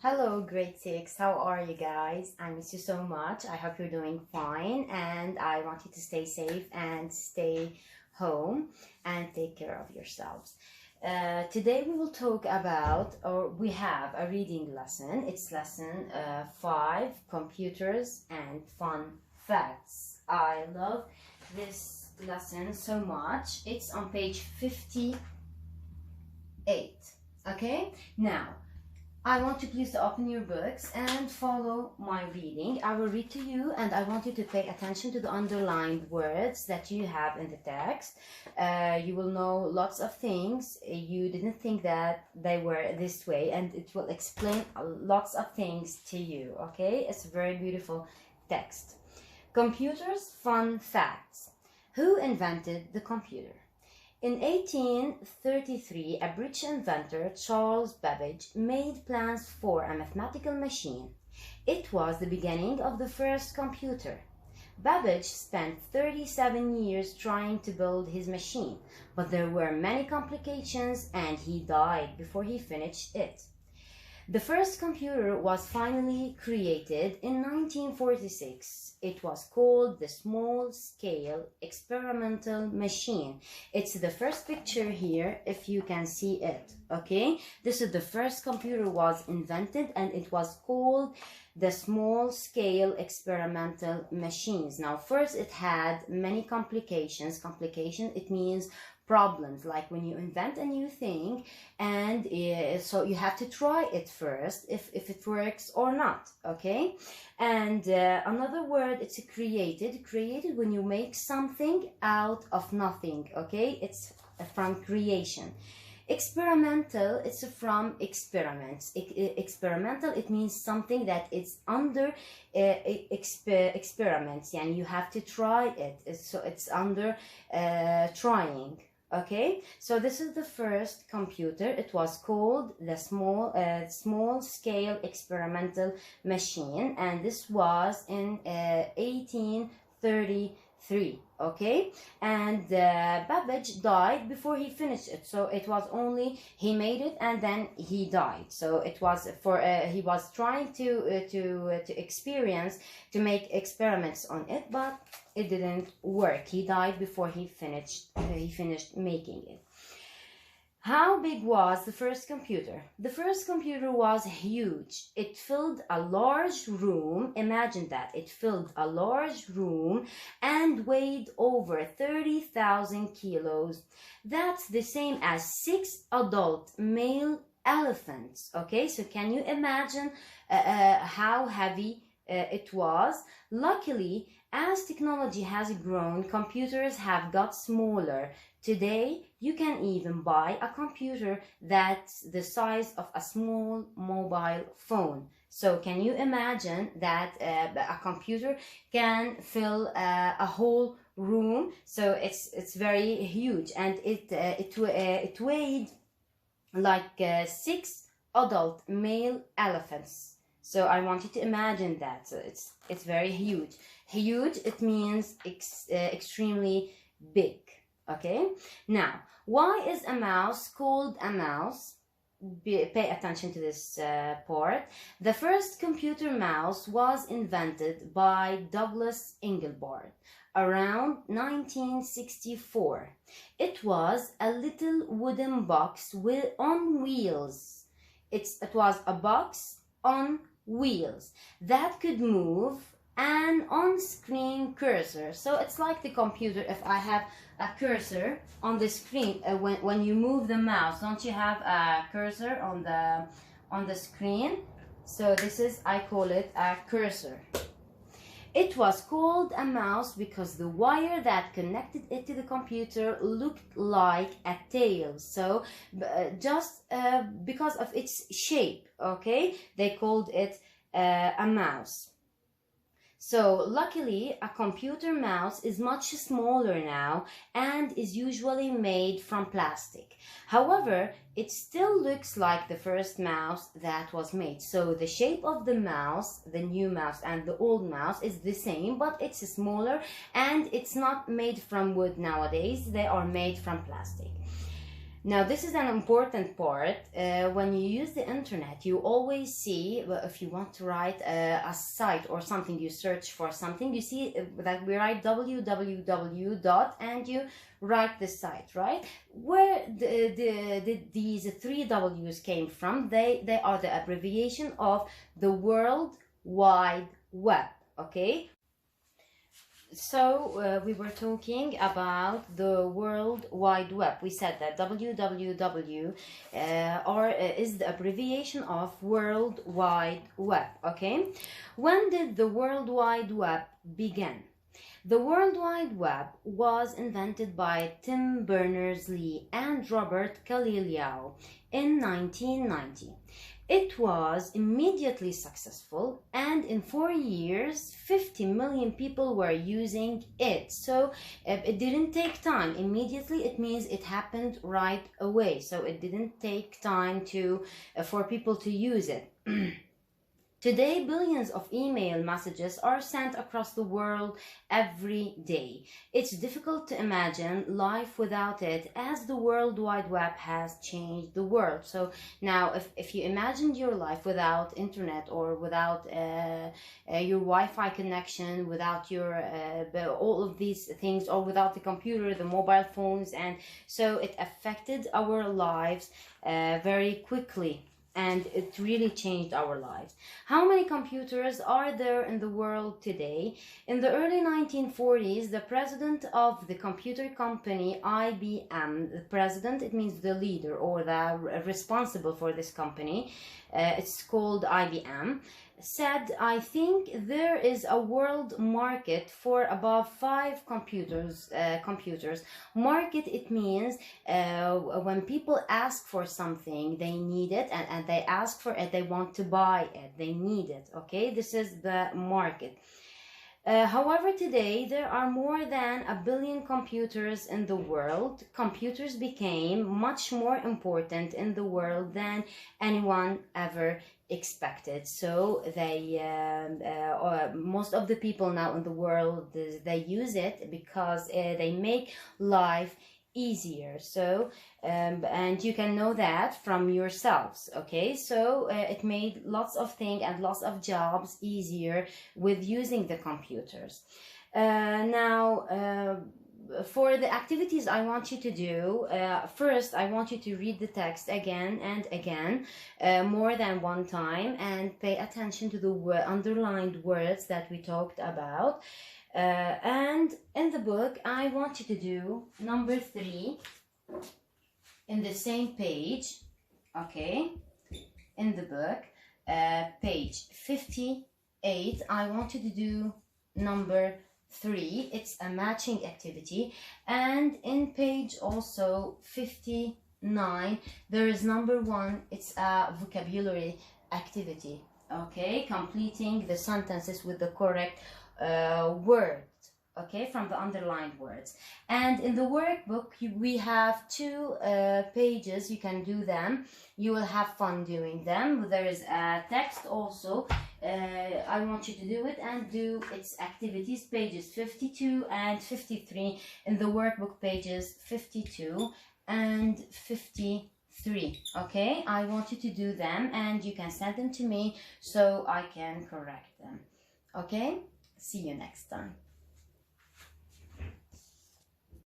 Hello, grade 6. How are you guys? I miss you so much. I hope you're doing fine, and I want you to stay safe and stay home and take care of yourselves. Today we will talk about, or we have a reading lesson. It's lesson 5, computers and fun facts. I love this lesson so much. It's on page 58. Okay, now I want you please to open your books and follow my reading. I will read to you, and I want you to pay attention to the underlined words that you have in the text. You will know lots of things you didn't think that they were this way, and it will explain lots of things to you. Okay, it's a very beautiful text. Computers, fun facts. Who invented the computer? In 1833, a British inventor, Charles Babbage, made plans for a mathematical machine. It was the beginning of the first computer. Babbage spent 37 years trying to build his machine, but there were many complications and he died before he finished it. The first computer was finally created in 1946. It was called the Small Scale Experimental Machine. It's the first picture here, if you can see it. Okay, this is the first computer was invented, and it was called the Small Scale Experimental Machines. Now, first it had many complications. Complication, it means problems, like when you invent a new thing, and so you have to try it first if it works or not. Okay, and another word, it's created when you make something out of nothing. Okay, it's from creation. Experimental, it's from experiments. Experimental, it means something that is under experiments, and you have to try it, so it's under trying. Okay, so this is the first computer. It was called the small scale experimental machine, and this was in 1833. Okay, and Babbage died before he finished it, so it was only he made it and then he died. So it was for he was trying to experience, to make experiments on it, but it didn't work. He died before he finished making it. How big was the first computer? The first computer was huge. It filled a large room. Imagine that. It filled a large room and weighed over 30,000 kilos. That's the same as 6 adult male elephants. Okay, so can you imagine how heavy it was? Luckily, as technology has grown, computers have got smaller. Today, you can even buy a computer that's the size of a small mobile phone. So can you imagine that a computer can fill a whole room? So it's very huge, and it weighed like 6 adult male elephants. So I want you to imagine that. So it's very huge. Huge, it means extremely big. Okay, now, why is a mouse called a mouse? Pay attention to this part. The first computer mouse was invented by Douglas Engelbart around 1964. It was a little wooden box on wheels. It was a box on wheels that could move an on-screen cursor. So it's like the computer. If I have a cursor on the screen, when you move the mouse, don't you have a cursor on the screen? So this is, I call it a cursor. It was called a mouse because the wire that connected it to the computer looked like a tail. So just because of its shape, okay, they called it a mouse. So luckily, a computer mouse is much smaller now and is usually made from plastic. However, it still looks like the first mouse that was made. So the shape of the mouse, the new mouse and the old mouse, is the same, but it's smaller, and it's not made from wood nowadays. They are made from plastic. Now, this is an important part. When you use the internet, you always see, well, if you want to write a site or something, you search for something, you see that we write www dot and you write the site, right? Where these three W's came from, they are the abbreviation of the World Wide Web, okay? So we were talking about the World Wide Web. We said that www is the abbreviation of World Wide Web, okay? When did the World Wide Web begin? The World Wide Web was invented by Tim Berners-Lee and Robert Galileo in 1990. It was immediately successful, and in 4 years, 50 million people were using it. So it didn't take time. Immediately, it means it happened right away. So it didn't take time for people to use it. Today, billions of email messages are sent across the world every day. It's difficult to imagine life without it, as the World Wide Web has changed the world. So now, if you imagined your life without internet or without your Wi-Fi connection, without your all of these things, or without the computer, the mobile phones, and so it affected our lives very quickly. And it really changed our lives. How many computers are there in the world today? In the early 1940s, the president of the computer company IBM, the president, it means the leader or the responsible for this company, it's called IBM, said, I think there is a world market for above 5 computers. Market, it means when people ask for something, they need it, and they ask for it, they want to buy it, they need it, okay? This is the market. However, today there are more than 1 billion computers in the world. Computers became much more important in the world than anyone ever expected. So most of the people now in the world, they use it because they make life easier. So and you can know that from yourselves, okay? So it made lots of things and lots of jobs easier with using the computers. Now for the activities I want you to do, first I want you to read the text again and again, more than one time, and pay attention to the underlined words that we talked about. And in the book, I want you to do number 3 in the same page, okay? In the book, page 58, I want you to do number 3. It's a matching activity. And in page also 59, there is number 1. It's a vocabulary activity, okay? Completing the sentences with the correct words, okay, from the underlined words. And in the workbook, we have 2 pages. You can do them. You will have fun doing them. There is a text also. I want you to do it and do its activities, pages 52 and 53 in the workbook, pages 52 and 53. Okay, I want you to do them, and you can send them to me so I can correct them. Okay, see you next time.